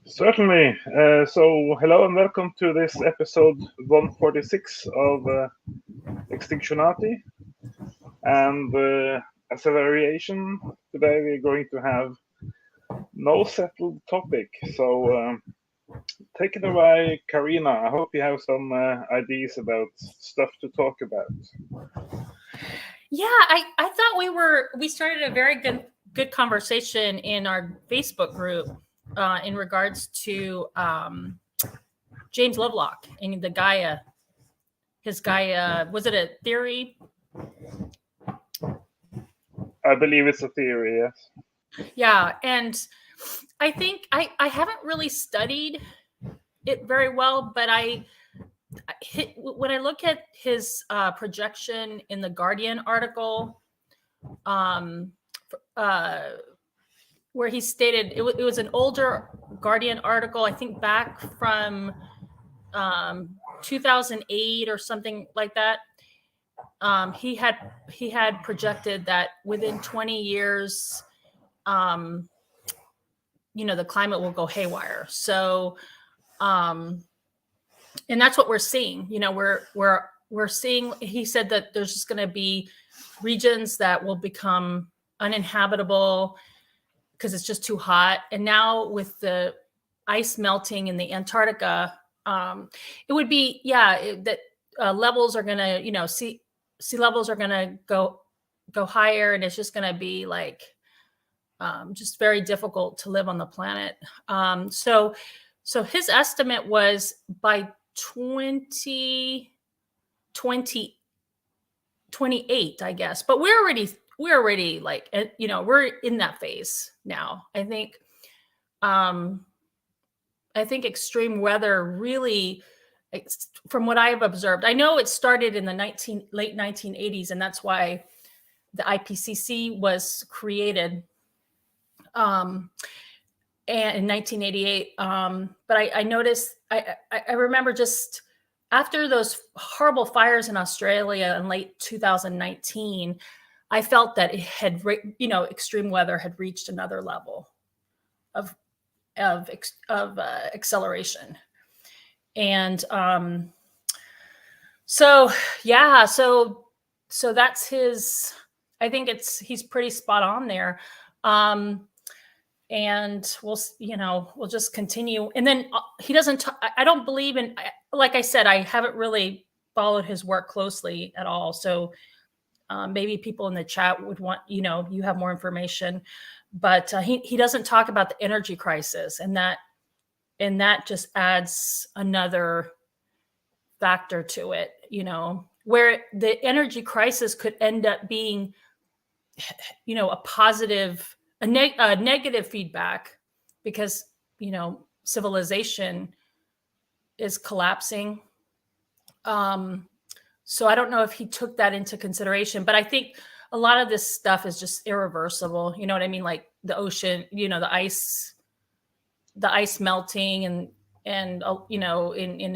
Certainly. So, hello and welcome to this episode 146 of Extinctionati. And as a variation, today we're going to have no settled topic. So, take it away, Karina. I hope you have some ideas about stuff to talk about. Yeah, I thought we started a very good conversation in our Facebook group in regards to James Lovelock and the Gaia. His Gaia, was it a theory? I believe it's a theory, yes. Yeah, and I think I haven't really studied it very well, but when I look at his projection in the Guardian article, um, uh, where he stated it was an older Guardian article, I think back from 2008 or something like that. He had projected that within 20 years, um, the climate will go haywire. So, and that's what we're seeing. We're seeing. He said that there's just going to be regions that will become uninhabitable because it's just too hot. And now with the ice melting in the Antarctica, it would be that levels are going to sea levels are going to go higher, and it's just going to be like just very difficult to live on the planet. So his estimate was by 2028, I guess. But we're already like, we're in that phase now. I think extreme weather really, from what I have observed, I know it started in the late 1980s, and that's why the IPCC was created and in 1988. But I noticed, I remember just after those horrible fires in Australia in late 2019, I felt that it had, extreme weather had reached another level of acceleration. And so yeah, so that's his. I think he's pretty spot on there. And we'll just continue. And then he doesn't. I don't believe in. Like I said, I haven't really followed his work closely at all. So maybe people in the chat would want, you have more information. But he doesn't talk about the energy crisis, and that just adds another factor to it. Where the energy crisis could end up being, a positive, a negative feedback, because civilization is collapsing. So I don't know if he took that into consideration, but I think a lot of this stuff is just irreversible. You know what I mean? Like the ocean, the ice melting and in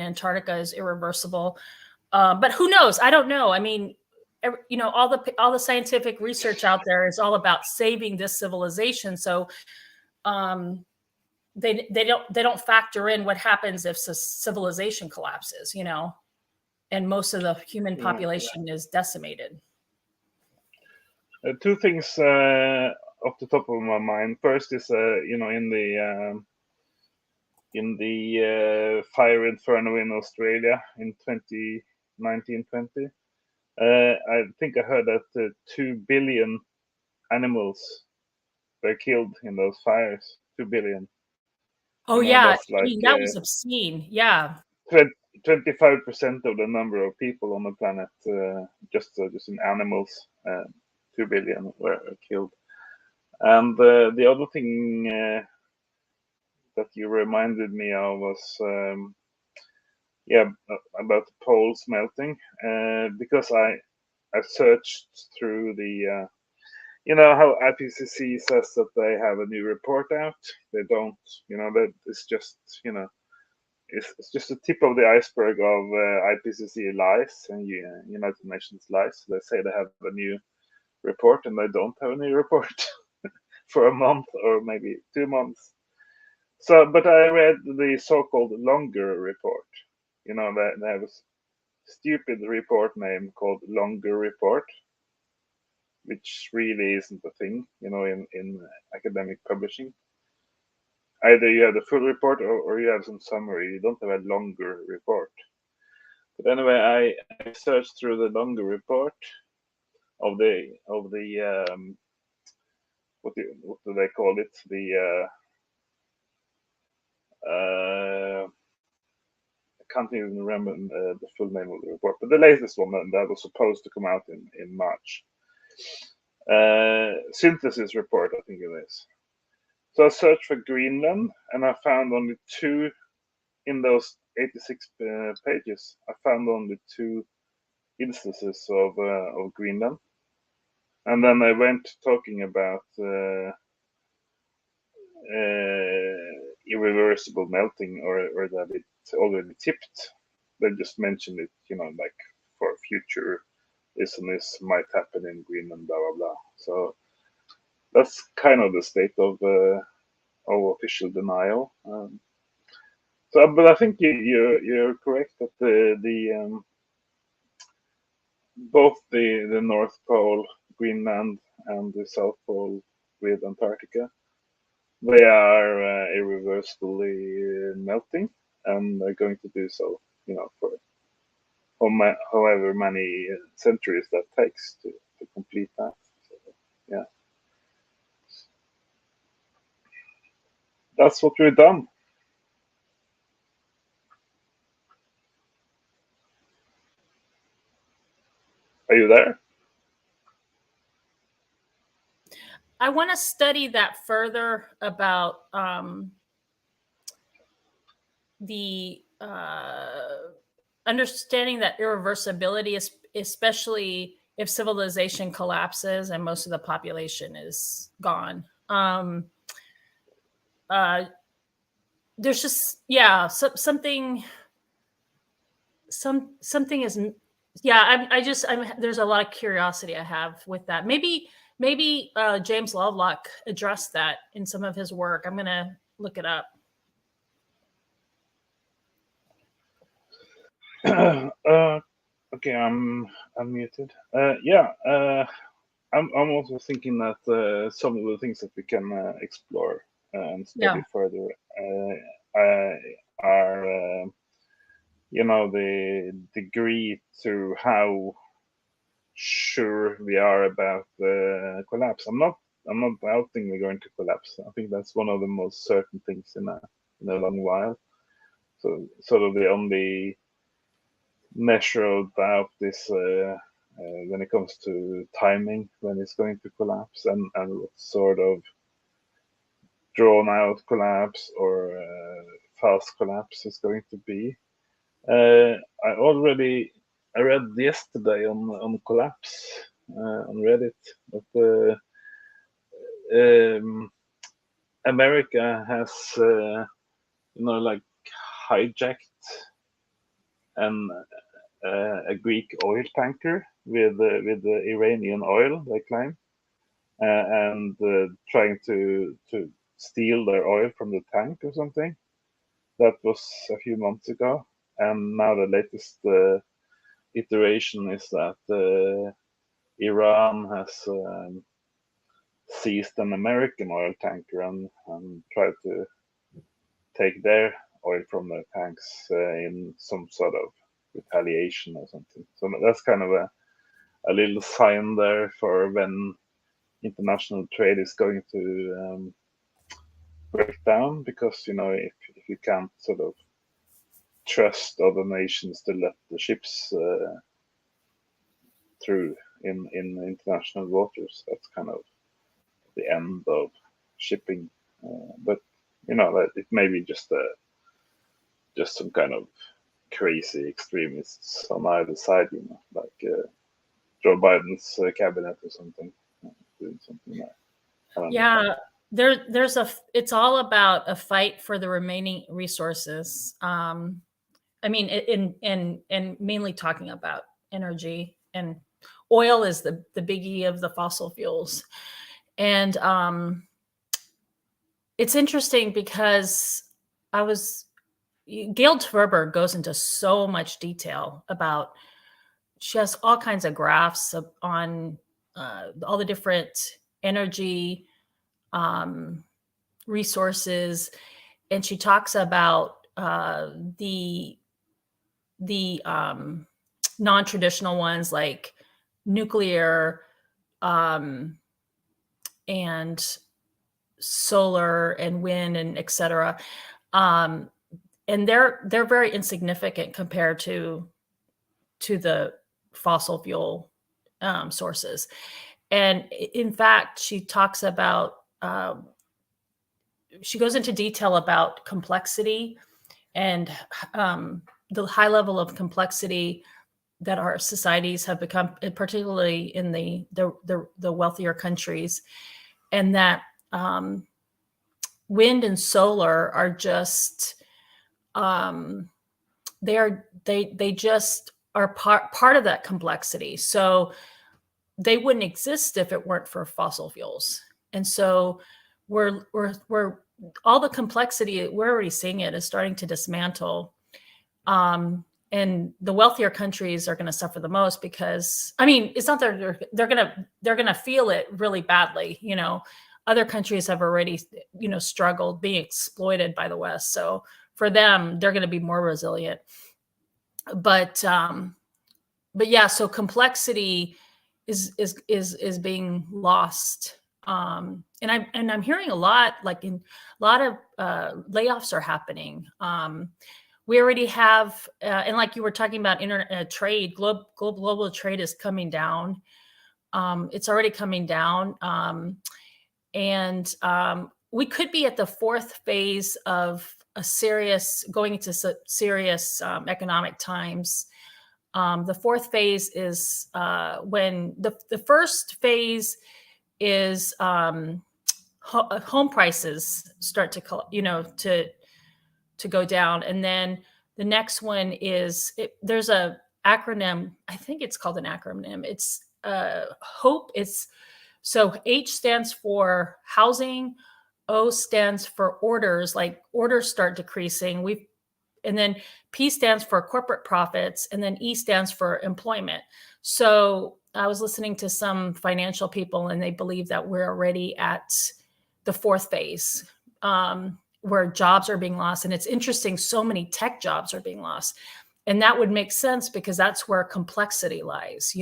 Antarctica is irreversible. But who knows? I don't know. I mean, all the scientific research out there is all about saving this civilization. So they don't factor in what happens if civilization collapses, and most of the human population is decimated. Two things off the top of my mind. First is, in the fire inferno in Australia in 2019-20. I think I heard that 2 billion animals were killed in those fires. 2 billion. Oh yeah, That's like, that was obscene. Yeah. 25% of the number of people on the planet, just in animals. 2 billion were killed. And the other thing that you reminded me of was about the poles melting, because I searched through the how IPCC says that they have a new report out. They don't, that it's just it's just the tip of the iceberg of IPCC lies and United Nations lies. They say they have a new report and they don't have a new report for a month or maybe 2 months. So, but I read the so-called longer report. They have a stupid report name called longer report, which really isn't a thing, in academic publishing. Either you have the full report or you have some summary. You don't have a longer report. But anyway, I searched through the longer report of the what do they call it? I can't even remember the full name of the report, but the latest one that was supposed to come out in March. Synthesis report, I think it is. So I searched for Greenland, and I found only two in those 86 pages. I found only two instances of Greenland, and then I went talking about irreversible melting, or that it's already tipped. They just mentioned it, like for future, this and this might happen in Greenland, blah blah blah. So that's kind of the state of official denial. But I think you're correct that both the North Pole, Greenland, and the South Pole with Antarctica, they are irreversibly melting, and they're going to do so, for however many centuries that takes to complete that. So, yeah, that's what we've done. Are you there? I want to study that further about the understanding that irreversibility is, especially if civilization collapses and most of the population is gone. There's just something is there's a lot of curiosity I have with that. Maybe James Lovelock addressed that in some of his work. I'm gonna look it up. Okay, I'm unmuted. I'm also thinking that some of the things that we can explore and study further are the degree to how sure we are about the collapse. I'm not doubting we're going to collapse. I think that's one of the most certain things in a long while. So sort of the only measure of doubt is when it comes to timing, when it's going to collapse, and what sort of drawn out collapse or fast collapse is going to be. I read yesterday on collapse on Reddit that America has like hijacked a Greek oil tanker with the Iranian oil, they claim, and trying to steal their oil from the tank or something. That was a few months ago, and now the latest iteration is that Iran has seized an American oil tanker and tried to take their oil from their tanks in some sort of retaliation or something. So that's kind of a little sign there for when international trade is going to break down, because if you can't sort of trust other nations to let the ships through in international waters, that's kind of the end of shipping. But it may be just some kind of crazy extremists on either side, like Joe Biden's cabinet or something, doing something like. It's all about a fight for the remaining resources. I mean, in mainly talking about energy, and oil is the biggie of the fossil fuels. And it's interesting because Gail Tverberg goes into so much detail about, she has all kinds of graphs on all the different energy resources, and she talks about the non-traditional ones like nuclear and solar and wind and etc. And they're very insignificant compared to the fossil fuel sources. And in fact, she talks about she goes into detail about complexity and the high level of complexity that our societies have become, particularly in the wealthier countries, and that wind and solar are just they just are part of that complexity. So they wouldn't exist if it weren't for fossil fuels. And so we're all the complexity, we're already seeing it, is starting to dismantle. And the wealthier countries are going to suffer the most because, I mean, it's not that they're going to feel it really badly. You know, other countries have already, struggled being exploited by the West. So for them, they're going to be more resilient. But yeah, so complexity is being lost. And I'm hearing a lot, like a lot of layoffs are happening. We already have, and like you were talking about, internet trade, global trade is coming down. It's already coming down, and we could be at the fourth phase of going into serious economic times. The fourth phase is when the first phase is home prices start to go down, and then the next one is there's a acronym. I think it's called an acronym. It's HOPE. It's so H stands for housing, O stands for orders. Like orders start decreasing. And then P stands for corporate profits, and then E stands for employment. So I was listening to some financial people, and they believe that we're already at the fourth phase, where jobs are being lost. And it's interesting, so many tech jobs are being lost. And that would make sense because that's where complexity lies,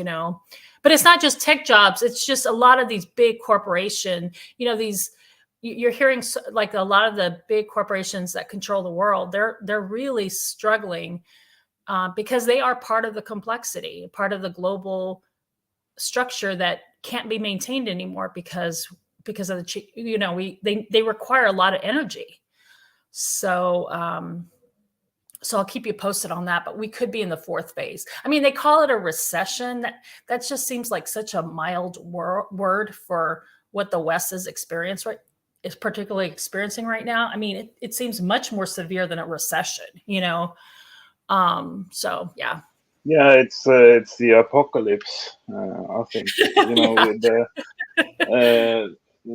But it's not just tech jobs. It's just a lot of these big corporations, you're hearing like a lot of the big corporations that control the world, they're really struggling because they are part of the complexity, part of the global structure that can't be maintained anymore because of they require a lot of energy. So so I'll keep you posted on that, but we could be in the fourth phase. I mean, they call it a recession. That just seems like such a mild word for what the West is particularly experiencing right now. I mean, it seems much more severe than a recession, So yeah. Yeah, it's the apocalypse. I think with the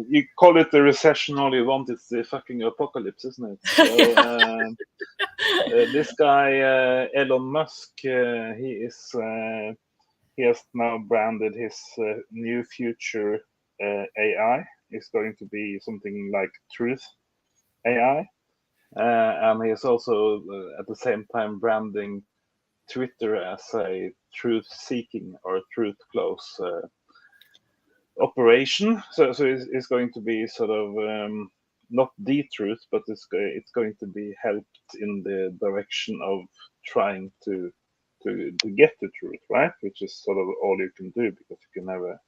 you call it the recession all you want. It's the fucking apocalypse, isn't it? So this guy Elon Musk, he has now branded his new future AI. Is going to be something like Truth AI, and he is also at the same time branding Twitter as a truth-seeking or truth-close operation. So it's going to be sort of not the truth, but it's going to be helped in the direction of trying to get the truth, right? Which is sort of all you can do, because you can never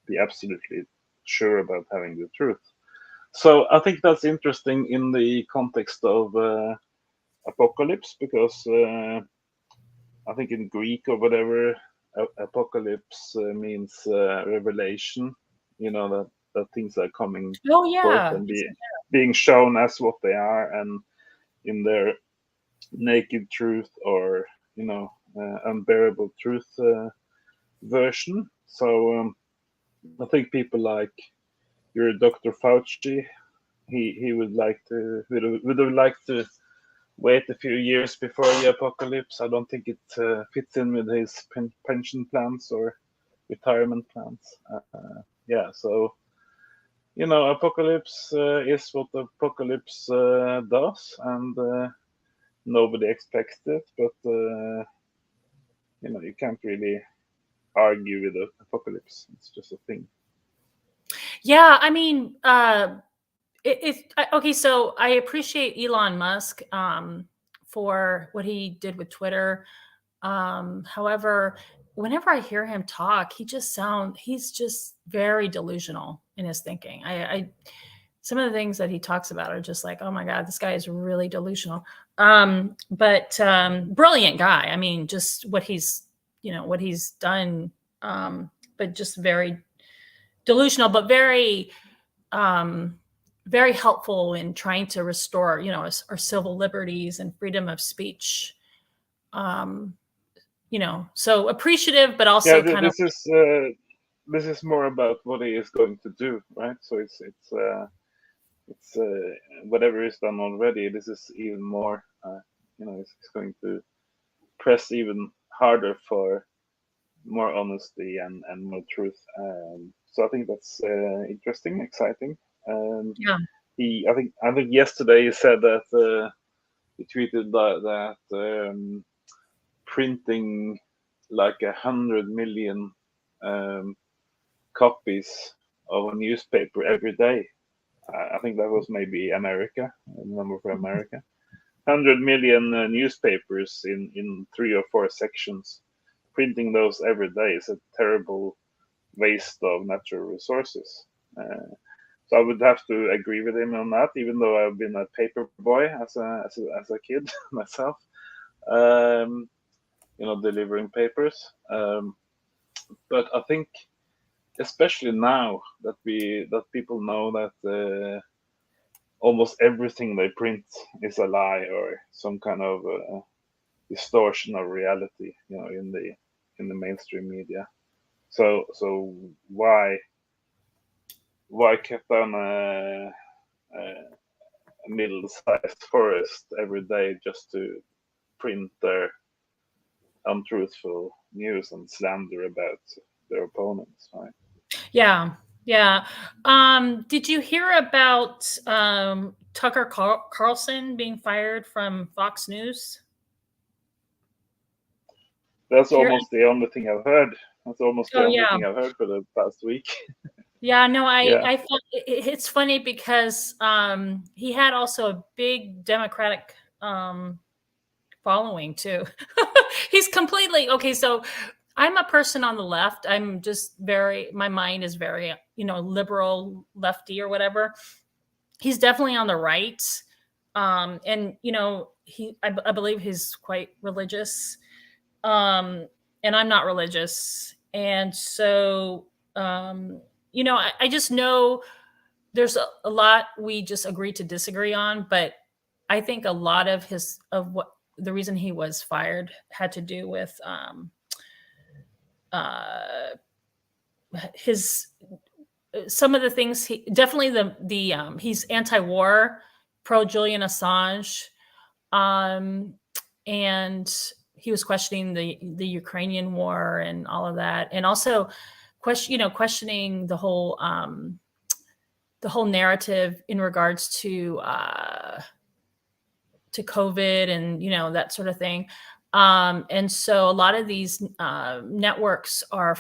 be absolutely sure about having the truth. So I think that's interesting in the context of apocalypse, because I think in Greek or whatever, apocalypse means revelation. That things are coming forth and being shown as what they are, and in their naked truth or unbearable truth version. So I think people like your Dr. Fauci he would have liked to wait a few years before the apocalypse. I don't think it fits in with his pension plans or retirement plans. Yeah, so apocalypse is what the apocalypse does, and nobody expects it. But you can't really argue with the apocalypse. It's just a thing. Yeah, I mean, okay. So I appreciate Elon Musk for what he did with Twitter. However, whenever I hear him talk, he's just very delusional in his thinking. Some of the things that he talks about are just like, oh my God, this guy is really delusional. But brilliant guy. I mean, just what he's done, but just very delusional, but very, very helpful in trying to restore, our civil liberties and freedom of speech. So appreciative, but also this is more about what he is going to do, right? So it's whatever is done already. This is even more. It's going to press even harder for more honesty and more truth. So I think that's interesting, exciting. yeah. I think yesterday he said that he tweeted that printing like 100 million copies of a newspaper every day. I think that was maybe America, a number for America. 100 million newspapers in 3 or 4 sections. Printing those every day is a terrible waste of natural resources. So I would have to agree with him on that, even though I've been a paper boy as a kid myself, delivering papers. But I think, especially now that people know that almost everything they print is a lie or some kind of distortion of reality, in the mainstream media. So why cut down a middle-sized forest every day just to print their untruthful news and slander about their opponents, right? Yeah. Did you hear about Tucker Carlson being fired from Fox News? That's almost the only thing I've heard. That's almost the only yeah. thing I've heard for the past week. Yeah, no, Yeah. I thought it's funny because he had also a big Democratic following too. He's completely okay. So I'm a person on the left. I'm just my mind is very, liberal, lefty or whatever. He's definitely on the right. And, I believe he's quite religious. And I'm not religious. And so, I just know there's a lot we just agree to disagree on, but I think a lot of what the reason he was fired had to do with his some of the things definitely the he's anti-war, pro Julian Assange, and he was questioning the Ukrainian war and all of that, and also questioning the whole narrative in regards to COVID and that sort of thing. And so a lot of these networks are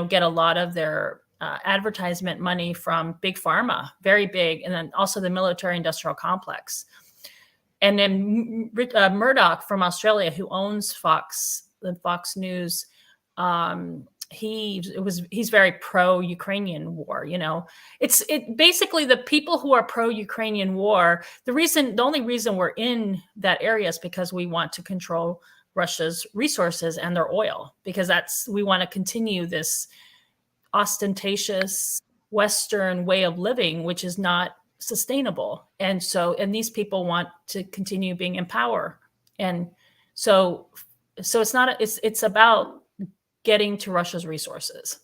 get a lot of their advertisement money from big pharma, very big, and then also the military industrial complex. And then Murdoch from Australia, who owns Fox News, he's very pro-Ukrainian war. It's basically the people who are pro-Ukrainian war. The only reason we're in that area is because we want to control Russia's resources and their oil, because we want to continue this ostentatious Western way of living, which is not sustainable. And these people want to continue being in power. And so it's about getting to Russia's resources.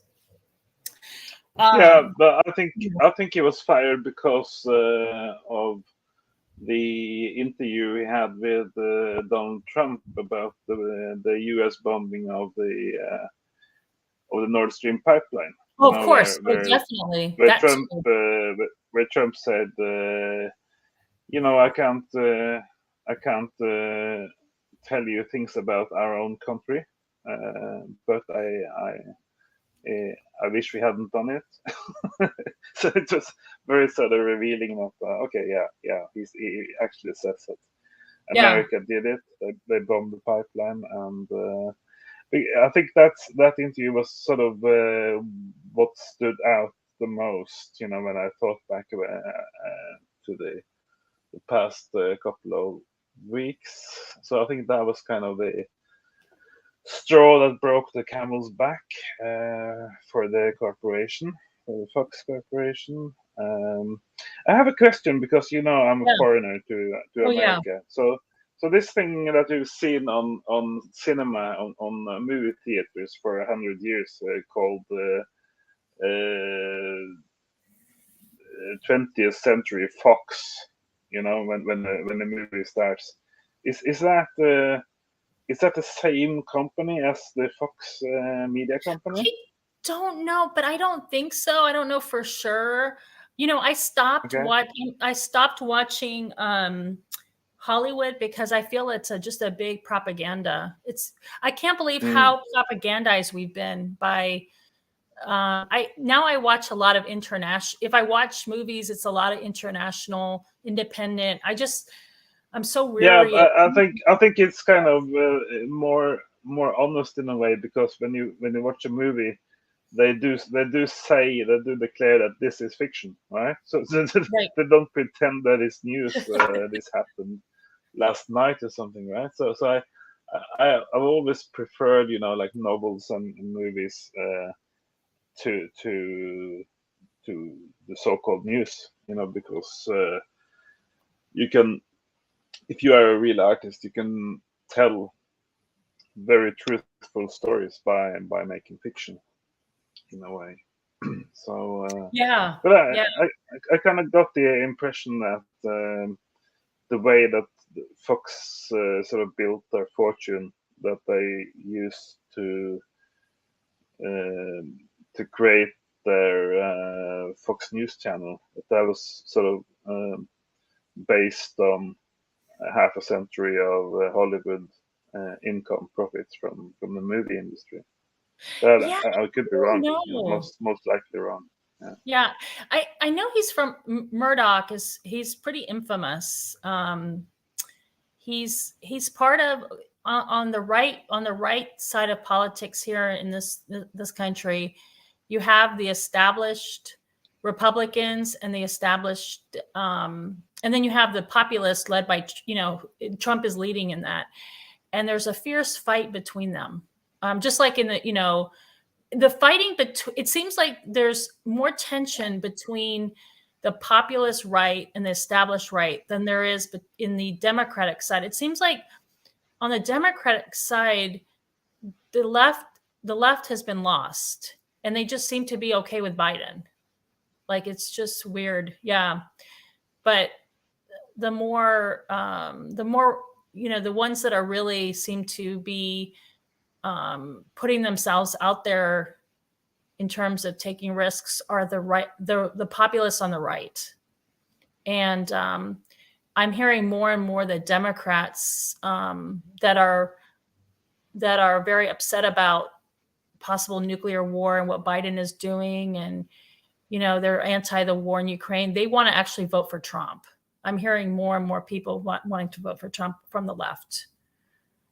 Yeah, Um, but I think he was fired because of the interview he had with Donald Trump about the U.S. bombing of the Nord Stream pipeline. oh, of course. Oh, Where definitely. where That Trump too. said, I can't tell you things about our own country, but I wish we hadn't done it. So it was very sort of revealing that okay, yeah, he actually says that Yeah. America did it. They bombed the pipeline, and I think that interview was sort of what stood out the most. When I thought back to the past couple of weeks. So I think that was kind of the straw that broke the camel's back for the corporation, for the Fox Corporation. I have a question because I'm a Yeah. foreigner to Oh, yeah. America. So this thing that you've seen on cinema on movie theaters for 100 years, called uh, 20th Century Fox. When the movie starts, is that the same company as the Fox media company? I don't know, but I don't think so. I don't know for sure. Okay. I stopped watching Hollywood because I feel it's just a big propaganda. I can't believe Mm. how propagandized we've been by I watch a lot of international. If I watch movies, it's a lot of international, independent. I'm so Yeah, weary of. I think it's kind of more honest in a way, because when you watch a movie, they do declare that this is fiction, right? So Right. they don't pretend that it's news. This happened last night or something, right? So I've always preferred, like novels and movies to the so-called news, because you can, if you are a real artist, you can tell very truthful stories by making fiction in a way. So, Yeah. but I Yeah. I, I kind of got the impression that the way that Fox sort of built their fortune, that they used um create their Fox News channel, that was sort of based on half a century of Hollywood income profits from the movie industry. But Yeah. I could be Oh wrong. no. Most likely wrong. Yeah. Yeah. I know he's from Murdoch. He's pretty infamous. He's part of on the right side of politics here in this country. You have the established Republicans and the established, and then you have the populists led by Trump is leading in that, and there's a fierce fight between them. Just like in the fighting, but it seems like there's more tension between the populist right and the established right than there is in the Democratic side. It seems like on the Democratic side, the left has been lost, and they just seem to be okay with Biden. Like it's just weird, yeah. But the more the ones that are really seem to be putting themselves out there in terms of taking risks are the populists on the right. And I'm hearing more and more that Democrats that are very upset about possible nuclear war and what Biden is doing, and they're anti the war in Ukraine. They want to actually vote for Trump. I'm hearing more and more people wanting to vote for Trump from the left.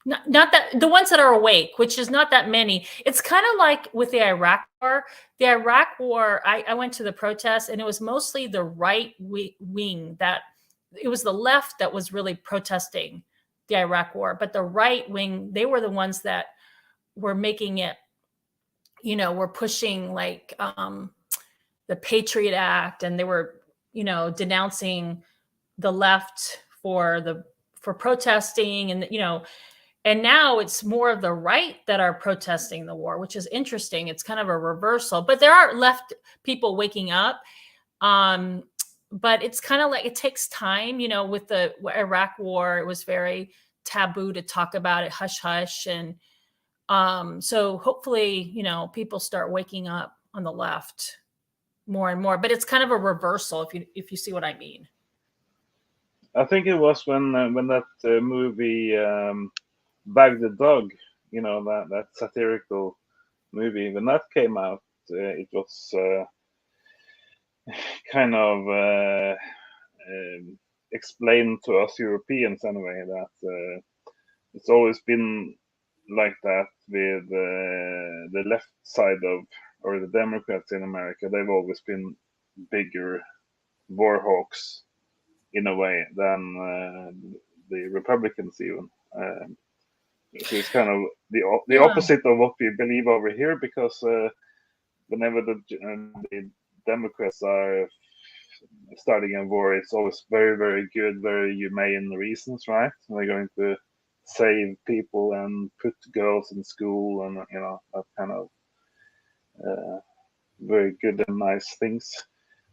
Not that the ones that are awake, which is not that many. It's kind of like with the Iraq war. The Iraq war, I went to the protests, and it was mostly the right wing that it was the left that was really protesting the Iraq war, but the right wing, they were the ones that were making it, were pushing like the Patriot Act, and they were, denouncing the left for protesting, and And now it's more of the right that are protesting the war, which is interesting. It's kind of a reversal, but there are left people waking up. But it's kind of like it takes time, with the Iraq war, it was very taboo to talk about it, hush hush. And so hopefully, people start waking up on the left more and more, but it's kind of a reversal if you see what I mean. I think it was when that movie Bag the Dog, that satirical movie, when that came out, it was kind of explained to us Europeans anyway that it's always been like that with the left side or the Democrats in America. They've always been bigger war hawks in a way than the Republicans even. So it's kind of the opposite of what we believe over here, because whenever the Democrats are starting a war, it's always very, very good, very humane reasons, right? They're going to save people and put girls in school, and that kind of very good and nice things.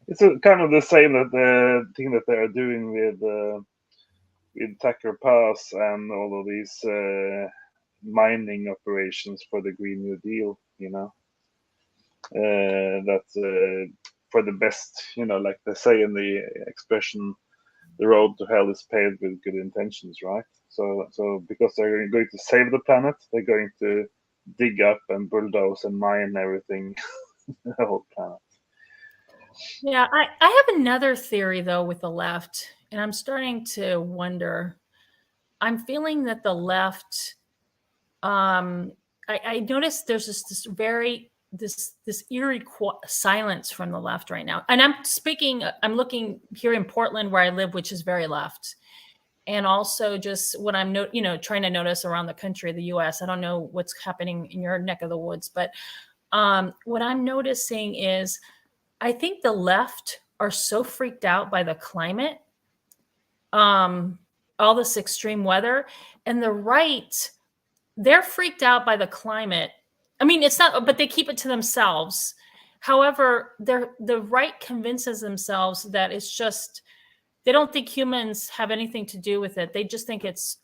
It's kind of the same thing that they are doing with Tucker Pass and all of these mining operations for the Green New Deal. That's for the best. Like they say in the expression, the road to hell is paved with good intentions, right? So because they're going to save the planet, they're going to dig up and bulldoze and mine everything, the whole planet. Yeah, I have another theory though with the left, and I'm starting to wonder. I'm feeling that the left, I noticed there's this eerie silence from the left right now. And I'm looking here in Portland where I live, which is very left. And also just what I'm trying to notice around the country, the US. I don't know what's happening in your neck of the woods, but what I'm noticing is I think the left are so freaked out by the climate, all this extreme weather, and the right, they're freaked out by the climate. I mean, it's not, but they keep it to themselves. However, the right convinces themselves that it's just, they don't think humans have anything to do with it. They just think it's,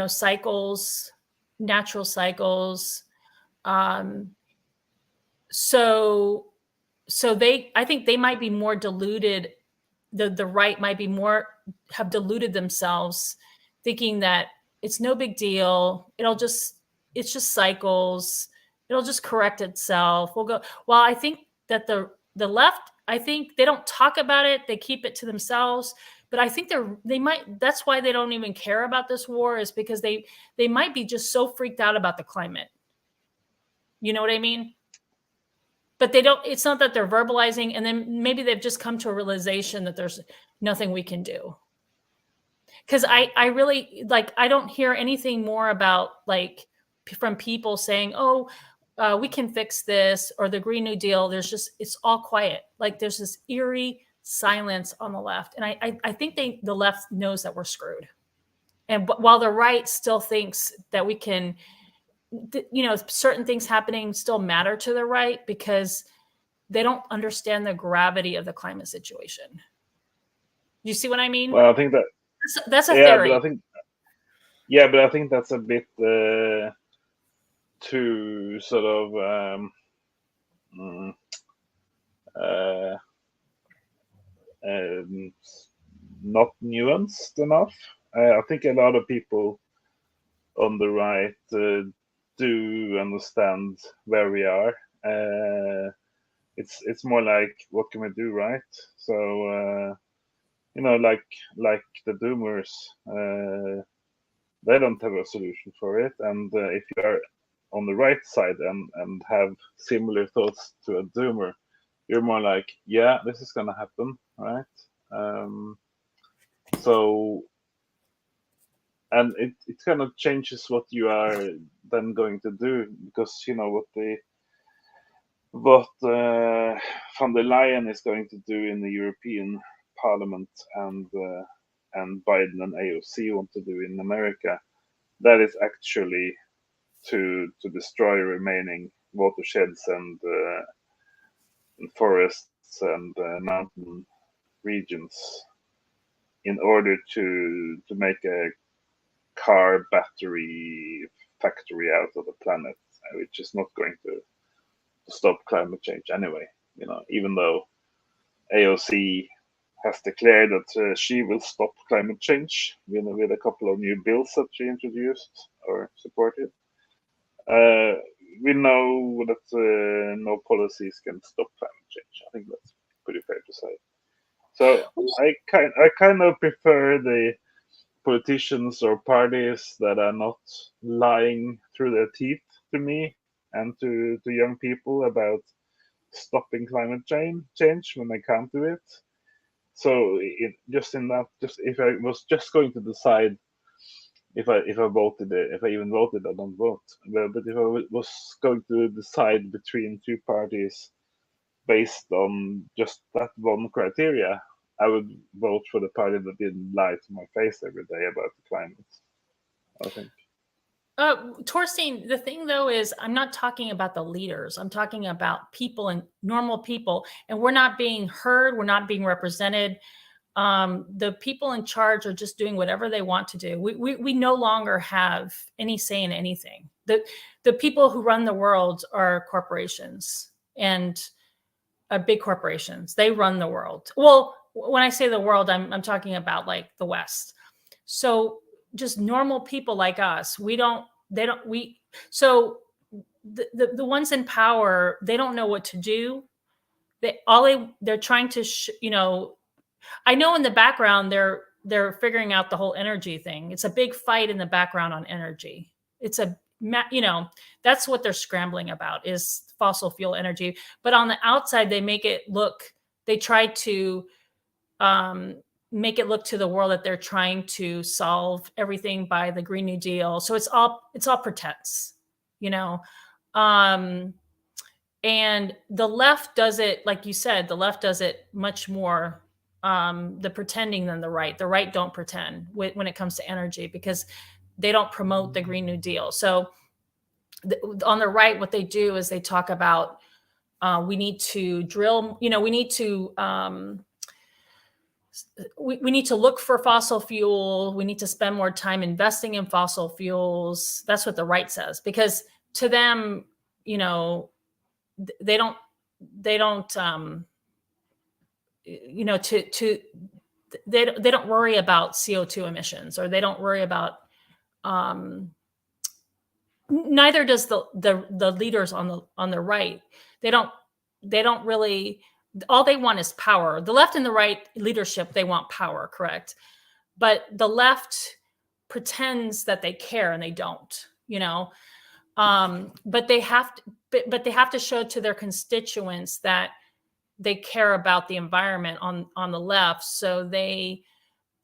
cycles, natural cycles. So I think they might be more deluded. The right might be have deluded themselves, thinking that it's no big deal. It's just cycles. It'll just correct itself. Well, I think that the left, I think they don't talk about it. They keep it to themselves. But I think they might. That's why they don't even care about this war, is because they might be just so freaked out about the climate. You know what I mean? But they don't. It's not that they're verbalizing, and then maybe they've just come to a realization that there's nothing we can do. Because I really I don't hear anything more about from people saying, "Oh, we can fix this," or the Green New Deal. It's all quiet. There's this eerie silence on the left, and I think the left knows that we're screwed, and while the right still thinks that we can, certain things happening still matter to the right because they don't understand the gravity of the climate situation. You see what I mean? Well, I think that's a theory. But I think that's a bit too sort of not nuanced enough. I think a lot of people on the right do understand where we are. It's more like, what can we do, right? So like the doomers, they don't have a solution for it. And if you are on the right side and have similar thoughts to a doomer, you're more like, yeah, this is gonna happen, right? So, and it kind of changes what you are then going to do, because what von der Leyen is going to do in the European Parliament, and Biden and AOC want to do in America, that is actually to destroy remaining watersheds and forests and mountain regions in order to make a car battery factory out of the planet, which is not going to stop climate change anyway. Even though AOC has declared that she will stop climate change with a couple of new bills that she introduced or supported. We know that no policies can stop climate change. I think that's pretty fair to say. So I kind of prefer the politicians or parties that are not lying through their teeth to me and to young people about stopping climate change when they come to it. So just if I was just going to decide if I voted, if I even voted, I don't vote. But if I was going to decide between two parties based on just that one criteria, I would vote for the party that didn't lie to my face every day about the climate, I think. Torstein, the thing though is I'm not talking about the leaders. I'm talking about people and normal people, and we're not being heard. We're not being represented. The people in charge are just doing whatever they want to do. We no longer have any say in anything. The people who run the world are corporations and big corporations. They run the world. Well, when I say the world, I'm talking about like the West. So just normal people like us, so the ones in power, they don't know what to do. They're trying to, I know in the background, they're figuring out the whole energy thing. It's a big fight in the background on energy. It's that's what they're scrambling about is fossil fuel energy. But on the outside, they try to make it look to the world that they're trying to solve everything by the Green New Deal. So it's all pretense, and the left does it, like you said, the left does it much more the pretending than the right. The right don't pretend when it comes to energy because they don't promote the Green New Deal. So on the right, what they do is they talk about we need to drill, we need to we need to look for fossil fuel. We need to spend more time investing in fossil fuels. That's what the right says, because to them, they don't they don't worry about CO2 emissions, or they don't worry about neither does the leaders on the right. They don't really, all they want is power. The left and the right leadership, they want power, correct? But the left pretends that they care and they don't, but they have to show to their constituents that they care about the environment on the left. So they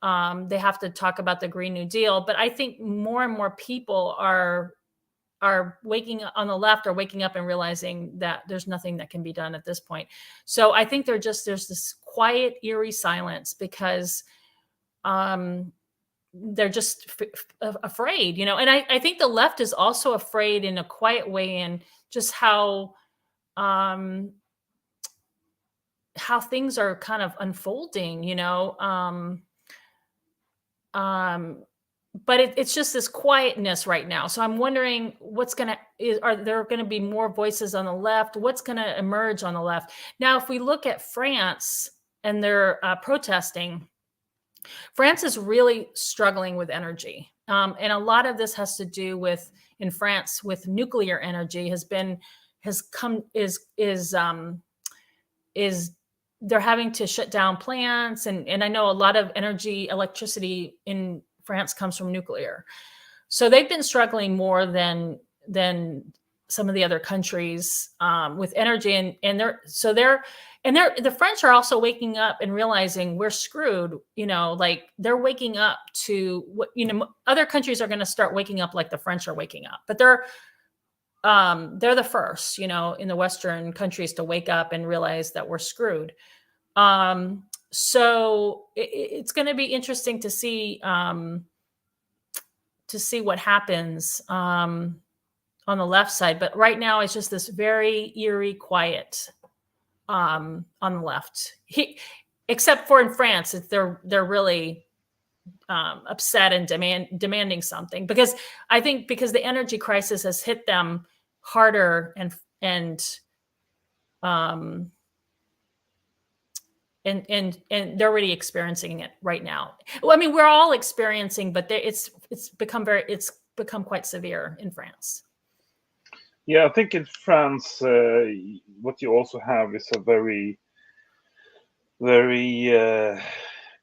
have to talk about the Green New Deal. But I think more and more people are waking up on the left, are waking up and realizing that there's nothing that can be done at this point. So I think there's this quiet, eerie silence because they're just afraid, and I think the left is also afraid in a quiet way, and just how things are kind of unfolding, but it's just this quietness right now. So I'm wondering are there going to be more voices on the left? What's going to emerge on the left? Now, if we look at France and their protesting, France is really struggling with energy. And a lot of this has to do with, in France, with nuclear energy they're having to shut down plants. And I know a lot of electricity in France comes from nuclear. So they've been struggling more than some of the other countries with energy. And the French are also waking up and realizing we're screwed, like they're waking up to what, other countries are going to start waking up like the French are waking up, but they're the first, in the Western countries to wake up and realize that we're screwed. So it's going to be interesting to see to see what happens on the left side. But right now, it's just this very eerie quiet on the left. Except for in France, they're really upset and demanding something, because I think because the energy crisis has hit them harder and they're already experiencing it right now. Well, I mean, we're all experiencing, but it's become quite severe in France. Yeah, I think in France, what you also have is a very, very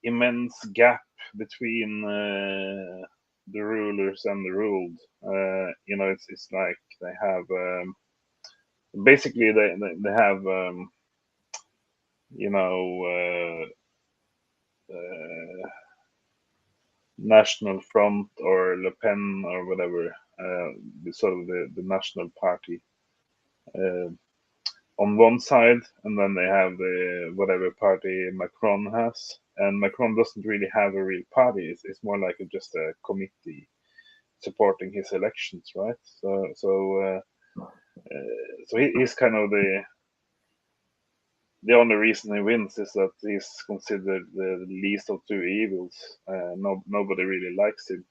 immense gap between the rulers and the ruled. It's like they have basically they have National Front or Le Pen or whatever, sort of the national party on one side, and then they have the whatever party Macron has. And Macron doesn't really have a real party. It's more like just a committee supporting his elections, right? So he's kind of the only reason he wins is that he's considered the least of two evils. Nobody really likes him,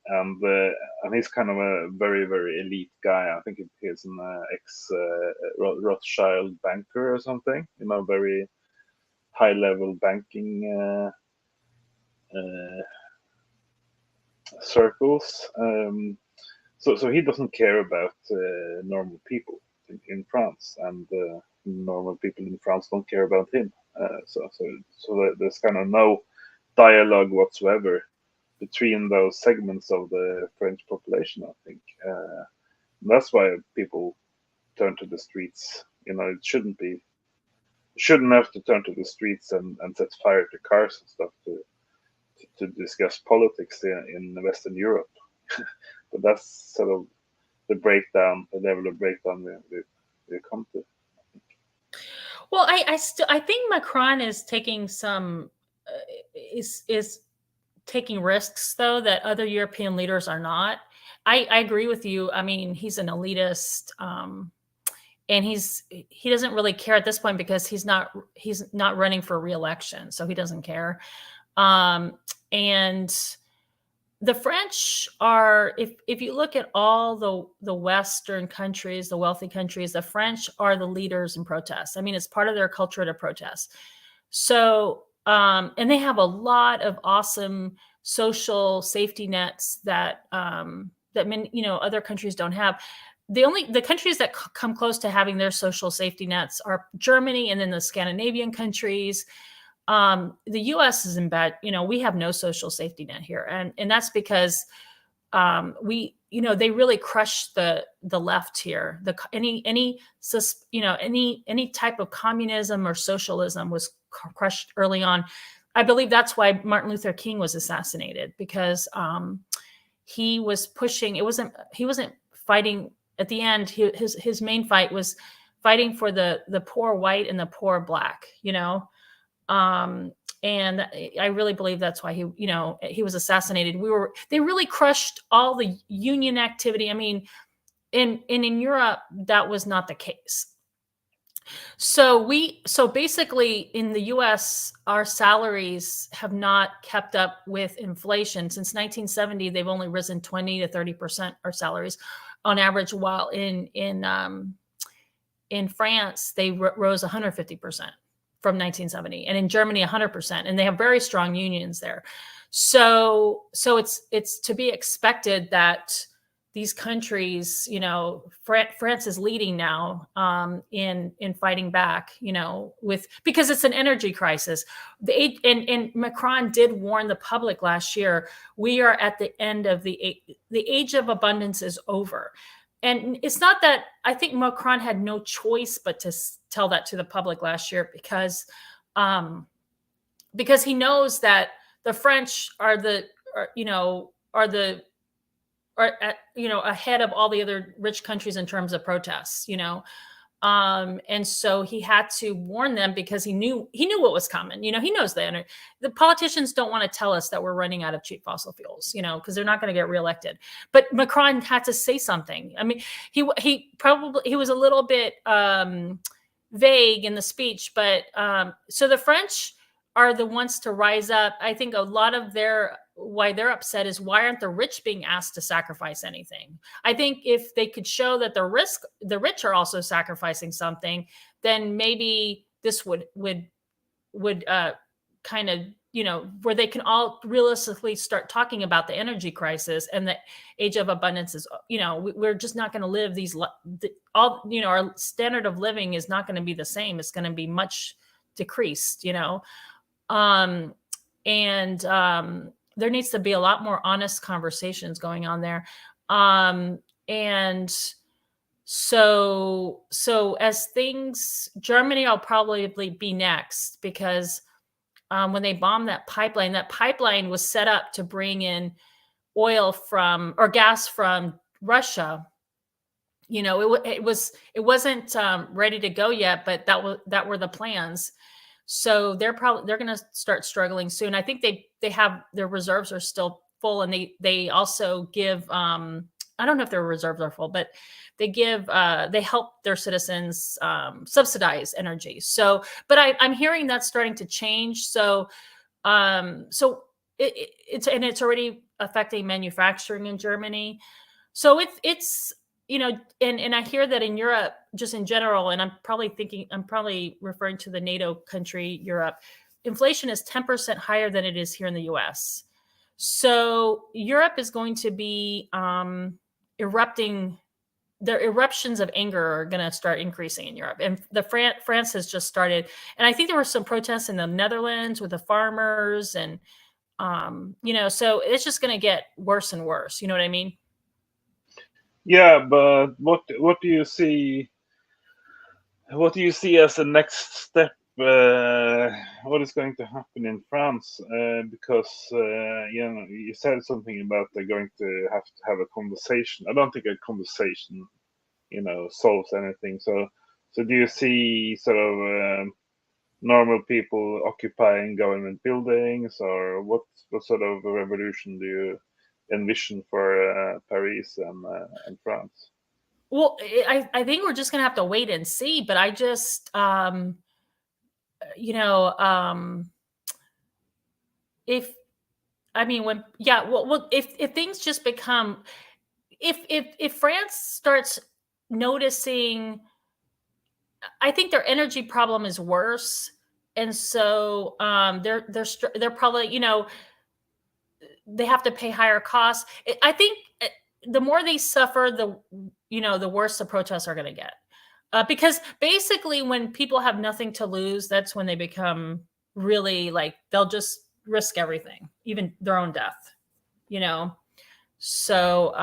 and he's kind of a very, very elite guy. I think he's an ex Rothschild banker or something. Very high level banking circles. So he doesn't care about normal people in France, and normal people in France don't care about him. So there's kind of no dialogue whatsoever between those segments of the French population. I think that's why people turn to the streets. It shouldn't have to turn to the streets and set fire to cars and stuff to discuss politics in Western Europe. But that's sort of the level of breakdown we come to. Well, I think Macron is taking some is taking risks, though, that other European leaders are not. I agree with you. I mean, he's an elitist, and he doesn't really care at this point because he's not running for re-election, so he doesn't care. And the French are, if you look at all the Western countries, the wealthy countries, the French are the leaders in protests. I mean, it's part of their culture to protest. So, and they have a lot of awesome social safety nets that many, other countries don't have. The countries that come close to having their social safety nets are Germany and then the Scandinavian countries. The U.S. is in bad. We have no social safety net here, and that's because they really crushed the left here. Any type of communism or socialism was crushed early on. I believe that's why Martin Luther King was assassinated, because he was pushing. He wasn't fighting at the end. His main fight was fighting for the poor white and the poor black. And I really believe that's why he was assassinated. They really crushed all the union activity. I mean, in Europe, that was not the case. So basically in the US, our salaries have not kept up with inflation. Since 1970, they've only risen 20 to 30%, our salaries on average, while in France, they rose 150%. From 1970, and in Germany 100%, and they have very strong unions there. So it's to be expected that these countries, France is leading now in fighting back, because it's an energy crisis. And Macron did warn the public last year, we are at the end of the age of abundance is over. And it's not that I think Macron had no choice but to tell that to the public last year, because he knows that the French are ahead of all the other rich countries in terms of protests. And so he had to warn them because he knew what was coming. He knows that the politicians don't want to tell us that we're running out of cheap fossil fuels, because they're not going to get reelected. But Macron had to say something. I mean, he was a little bit vague in the speech, but so the French are the ones to rise up. I think a lot of why they're upset is, why aren't the rich being asked to sacrifice anything? I think if they could show that the rich are also sacrificing something, then maybe this would kind of, where they can all realistically start talking about the energy crisis and the age of abundance is, we're just not going to live our standard of living is not going to be the same. It's going to be much decreased, there needs to be a lot more honest conversations going on there. And so as things, Germany will probably be next, because when they bombed that pipeline was set up to bring in oil or gas from Russia. It wasn't ready to go yet, but that were the plans. So they're going to start struggling soon. I think they have their reserves are still full, and they also give I don't know if their reserves are full, but they help their citizens subsidize energy. So, but I'm hearing that's starting to change. So it's already affecting manufacturing in Germany. So it's and I hear that in Europe, just in general, and I'm probably referring to the NATO country, Europe, inflation is 10% higher than it is here in the US. So Europe is going to be erupting. The eruptions of anger are going to start increasing in Europe. And France has just started. And I think there were some protests in the Netherlands with the farmers. And, so it's just going to get worse and worse. You know what I mean? Yeah, but what do you see? What do you see as the next step? What is going to happen in France? Because you said something about they're going to have a conversation. I don't think a conversation, solves anything. So do you see sort of normal people occupying government buildings, or what sort of a revolution do you envision for Paris and France? Well, I think we're just going to have to wait and see. But I just, if things just become, if France starts noticing, I think their energy problem is worse, and so they're probably, they have to pay higher costs. I think the more they suffer, the worse the protests are going to get. Because basically, when people have nothing to lose, that's when they become really they'll just risk everything, even their own death, So,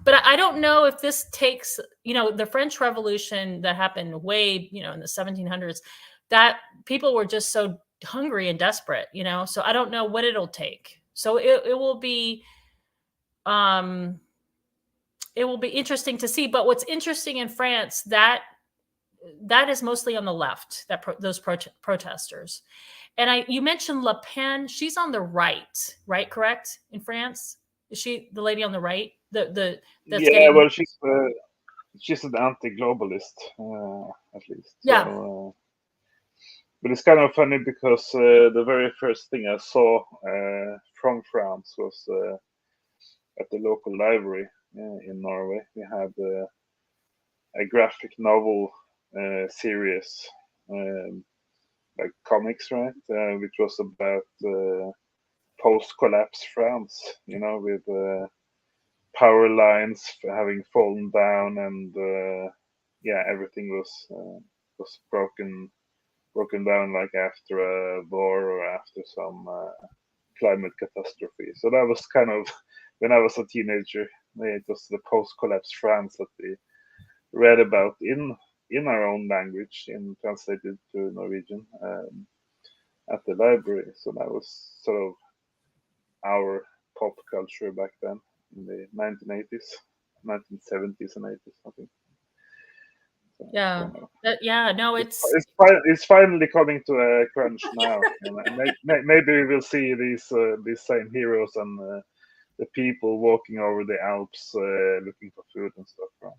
but I don't know if this takes, the French Revolution that happened way, in the 1700s, that people were just so hungry and desperate, so I don't know what it'll take. So it will be interesting to see. But what's interesting in France, that is mostly on the left, those protesters. And you mentioned Le Pen. She's on the right, correct? In France, is she the lady on the right? Well, she's an anti-globalist, at least. Yeah. So, but it's kind of funny because the very first thing I saw from France was at the local library in Norway. We had a graphic novel series, like comics, right? Which was about post-collapse France, with power lines having fallen down, and everything was broken down, like after a war or after some climate catastrophe. So that was kind of, when I was a teenager, it was the post-collapse France that we read about in our own language, translated to Norwegian, at the library. So that was sort of our pop culture back then, in the 1980s, 1970s and 80s, I think. Yeah. Yeah. No, It's finally coming to a crunch now. And maybe we will see these same heroes and the people walking over the Alps looking for food and stuff. Right?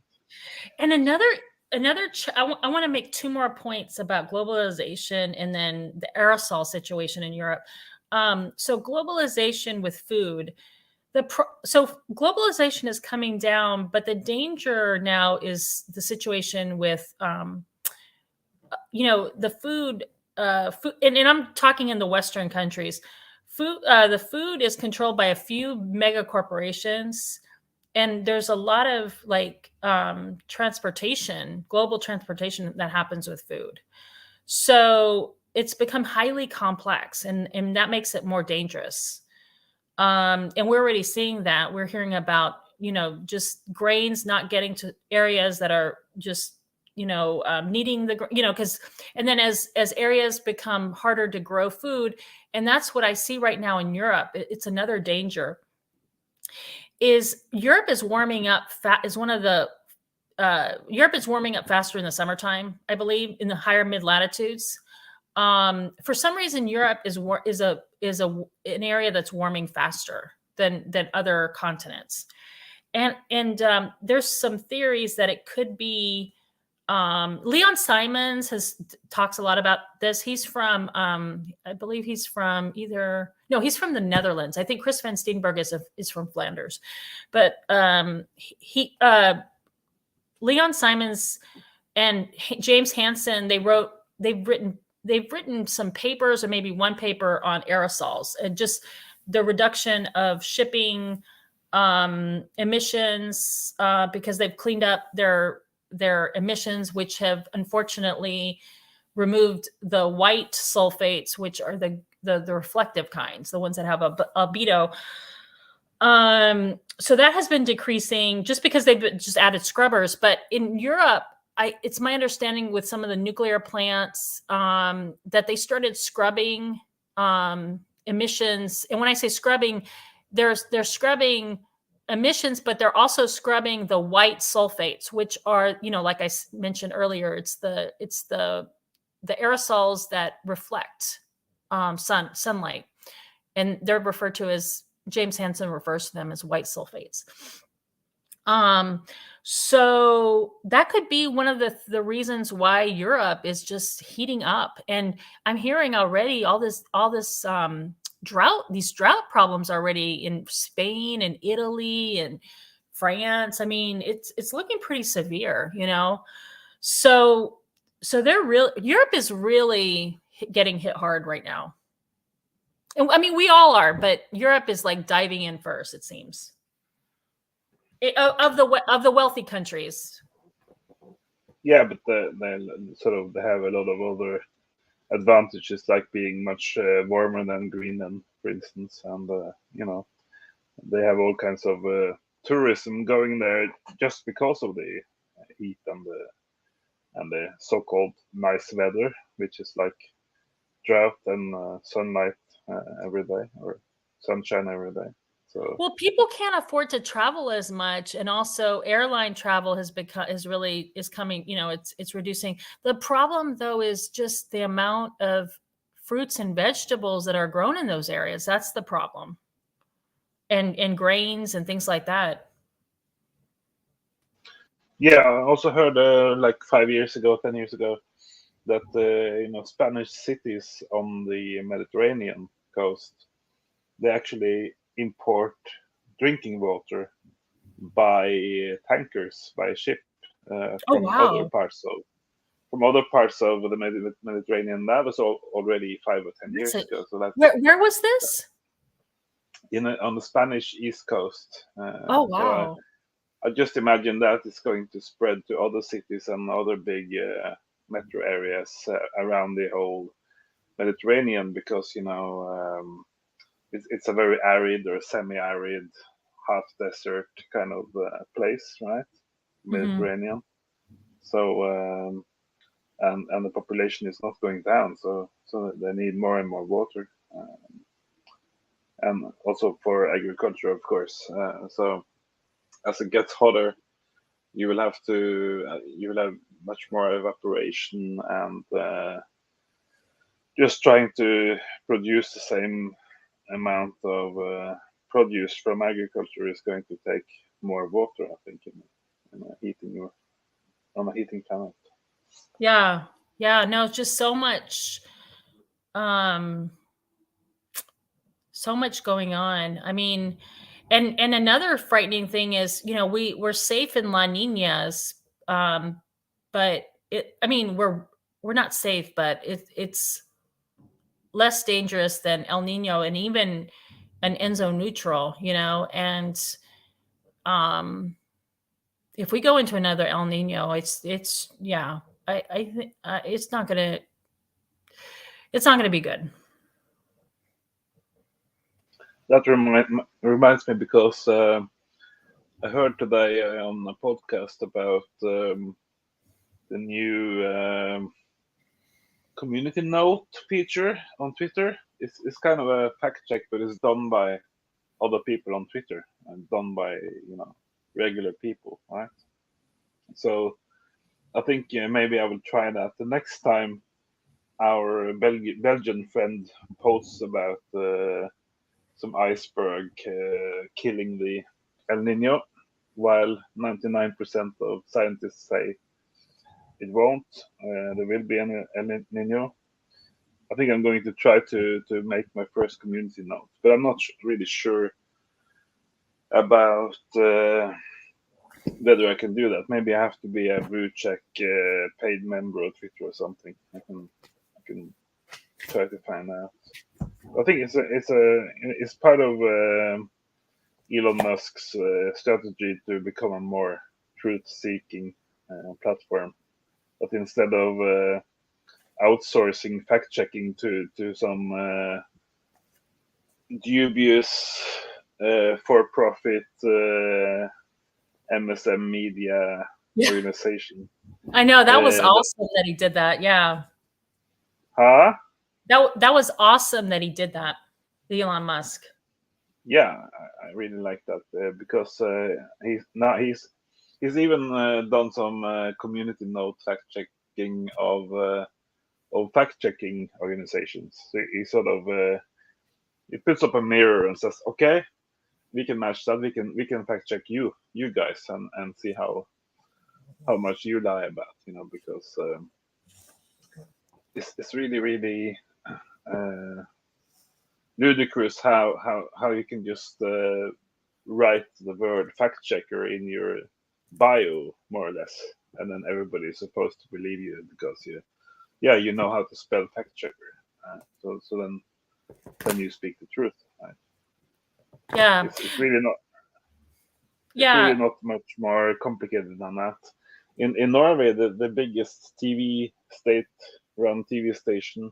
and I want to make two more points about globalization and then the aerosol situation in Europe. So globalization with food, so globalization is coming down, but the danger now is the situation with the food, and I'm talking in the Western countries. The food is controlled by a few mega corporations, and there's a lot of global transportation that happens with food. So it's become highly complex, and that makes it more dangerous. And we're already seeing that. We're hearing about just grains not getting to areas that are just needing because and then as areas become harder to grow food, and that's what I see right now in Europe. It's another danger. Is Europe is warming up? Is one of the Europe is warming up faster in the summertime, I believe, in the higher mid latitudes. For some reason, Europe is an area that's warming faster than other continents, and there's some theories that it could be. Leon Simons talks a lot about this. He's from, I believe he's from he's from the Netherlands. I think Chris van Steenberg is from Flanders, but Leon Simons and James Hansen, they've written some papers, or maybe one paper on aerosols and just the reduction of shipping emissions because they've cleaned up their emissions, which have unfortunately removed the white sulfates, which are the reflective kinds, the ones that have albedo. So that has been decreasing just because they've just added scrubbers. But in Europe, it's my understanding with some of the nuclear plants that they started scrubbing emissions. And when I say scrubbing, they're scrubbing emissions, but they're also scrubbing the white sulfates, which are, like I mentioned earlier, it's the aerosols that reflect sunlight, and they're referred to as, James Hansen refers to them as white sulfates. So that could be one of the reasons why Europe is just heating up. And I'm hearing already all this these drought problems already in Spain and Italy and France. I mean, it's looking pretty severe, So Europe is really getting hit hard right now. And I mean, we all are, but Europe is like diving in first, it seems. Of the wealthy countries. Yeah, but they have a lot of other advantages, like being much warmer than Greenland, for instance, and they have all kinds of tourism going there just because of the heat and the so-called nice weather, which is like drought and sunlight every day, or sunshine every day. So, well, people can't afford to travel as much, and also airline travel is coming. It's reducing. The problem, though, is just the amount of fruits and vegetables that are grown in those areas. That's the problem, and grains and things like that. yeah, I also heard like 5 years ago, 10 years ago, that Spanish cities on the Mediterranean coast, they actually import drinking water by tankers, by ship, from other parts of the Mediterranean. That was already 5 or 10 years ago. So where was this? On the Spanish east coast. Oh wow! So I just imagine that it's going to spread to other cities and other big metro areas around the whole Mediterranean, because it's a very arid or semi-arid, half desert kind of place, right? Mediterranean. Mm-hmm. So and the population is not going down, so they need more and more water, and also for agriculture, of course. So as it gets hotter, you will have much more evaporation, and just trying to produce the same amount of produce from agriculture is going to take more water, I think, in a heating on a heating planet. Yeah. Yeah. No, just um, so much going on. I mean, and another frightening thing is, we're safe in La Ninas, but I mean, we're not safe, but it's less dangerous than El Nino and even an Enzo neutral, and um, if we go into another El Nino, it's yeah, I think it's not gonna be good. That reminds me, because I heard today on a podcast about the new community note feature on Twitter. It's kind of a fact check, but it's done by other people on Twitter and done by regular people, right? So I think maybe I will try that the next time our Belgian friend posts about some iceberg killing the El Nino, while 99% of scientists say it won't. There will be an El Nino. I think I'm going to try to make my first community note, but I'm not really sure about whether I can do that. Maybe I have to be a blue check paid member of Twitter or something. I can try to find out. I think it's part of Elon Musk's strategy to become a more truth-seeking platform. But instead of outsourcing fact-checking to some dubious for-profit MSM media organization. I know that was awesome that he did that. Yeah. Huh? That was awesome that he did that, Elon Musk. Yeah, I really like that because he's even done some community note fact checking of fact checking organizations. So he sort of he puts up a mirror and says, "Okay, we can match that. We can fact check you guys and see how much you lie about, because it's really ludicrous how you can just write the word fact checker in your bio, more or less, and then everybody is supposed to believe you because you know how to spell fact checker. So then you speak the truth, right? Yeah. It's really not. Yeah. It's really not much more complicated than that. In Norway, the biggest state-run TV station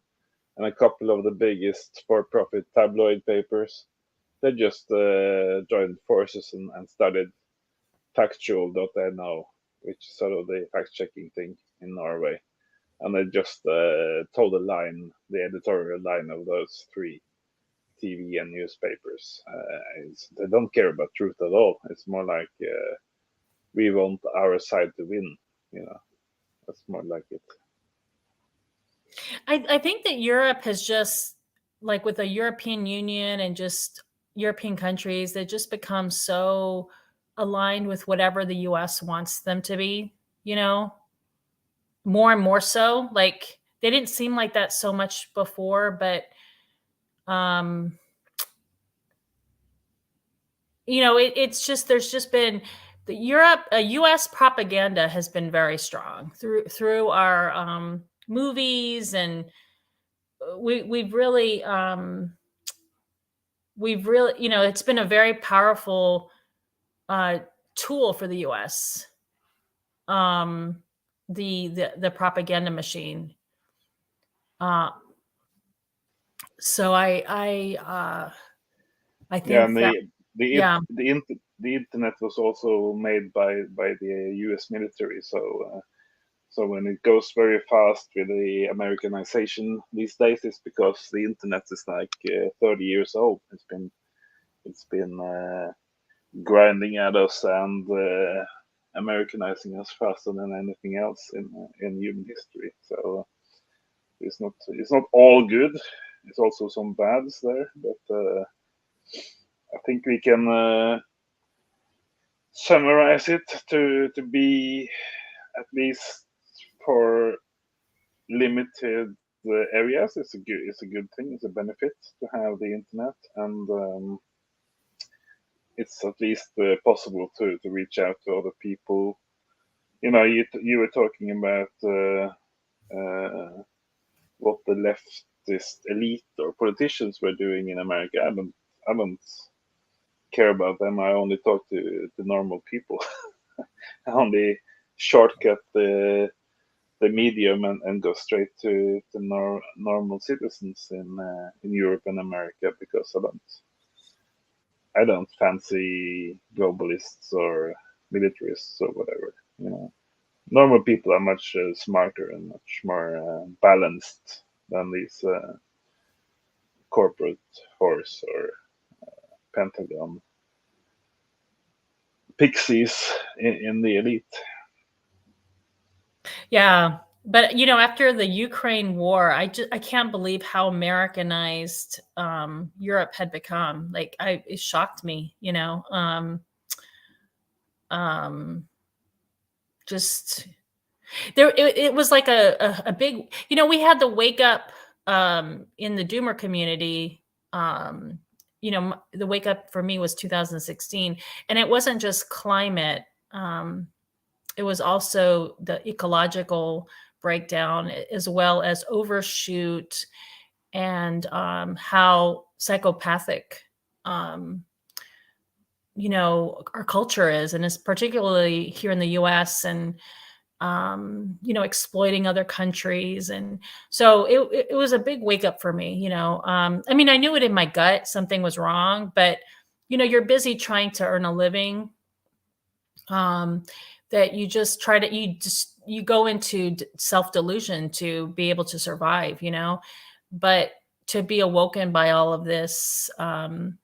and a couple of the biggest for-profit tabloid papers, they just joined forces and started factual.no, which is sort of the fact-checking thing in Norway. And they just told the editorial line of those three TV and newspapers. They don't care about truth at all. It's more like we want our side to win. That's more like it. I think that Europe has just, like, with the European Union and just European countries, they just become so aligned with whatever the US wants them to be, more and more so. Like, they didn't seem like that so much before, but it's just, there's just been the US propaganda has been very strong through our movies, and we've really it's been a very powerful tool for the US, the propaganda machine. So I think the internet was also made by the U.S. military. So when it goes very fast with the Americanization these days, it's because the internet is like 30 years old. It's been grinding at us and Americanizing us faster than anything else in human history. So it's not all good. It's also some bads there, but I think we can summarize it to be, at least for limited areas, it's a good thing. It's a benefit to have the internet, and it's at least possible to reach out to other people. You were talking about what the leftist elite or politicians were doing in America. I don't care about them. I only talk to normal people. I only shortcut the medium and go straight to normal citizens in Europe and America, because I don't fancy globalists or militarists or whatever. Normal people are much smarter and much more balanced than these corporate horse or Pentagon pixies in the elite. Yeah. But after the Ukraine war, I can't believe how Americanized Europe had become. Like it shocked me, just there it was like a big, we had the wake up in the doomer community. The wake up for me was 2016, and it wasn't just climate. It was also the ecological breakdown, as well as overshoot, and how psychopathic our culture is, and it's particularly here in the US, and exploiting other countries. And so it was a big wake up for me. I mean, I knew it in my gut, something was wrong, but you're busy trying to earn a living, that you just try to, you go into self-delusion to be able to survive, but to be awoken by all of this, and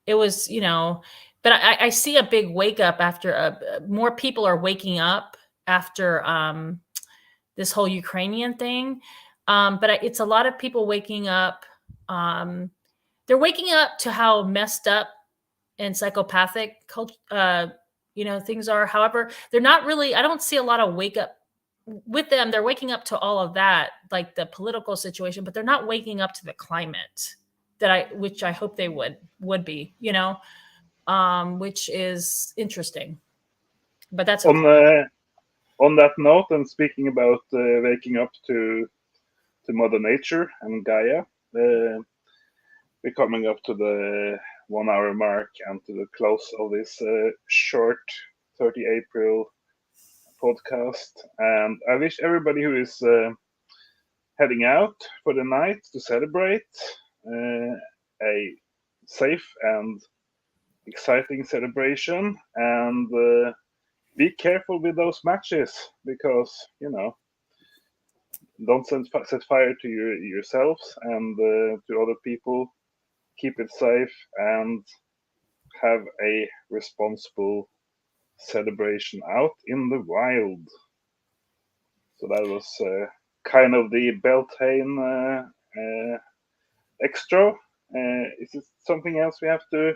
it was, but I see a big wake up after more people are waking up after this whole Ukrainian thing. But it's a lot of people waking up. They're waking up to how messed up and psychopathic things are. However, they're not really, I don't see a lot of wake up with them. They're waking up to all of that, like the political situation, but they're not waking up to the climate which I hope they would be, which is interesting. But that's okay. On that note, and speaking about waking up to Mother Nature and Gaia, we're coming up to the 1 hour mark and to the close of this short 30 April podcast. And I wish everybody who is heading out for the night to celebrate a safe and exciting celebration, and be careful with those matches, because don't set fire to yourselves and to other people. Keep it safe and have a responsible celebration out in the wild. So that was kind of the Beltane extra. Is it something else we have to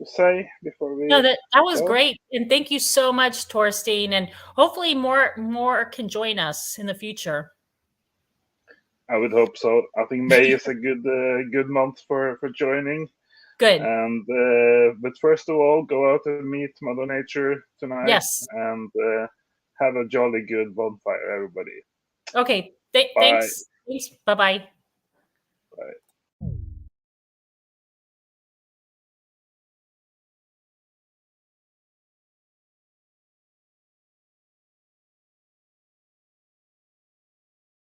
say before we? No, that was great, and thank you so much, Torstein, and hopefully more can join us in the future. I would hope so. I think May is a good month for joining. Good. And but first of all, go out and meet Mother Nature tonight. Yes. And have a jolly good bonfire, everybody. Okay. Thanks. Bye-bye.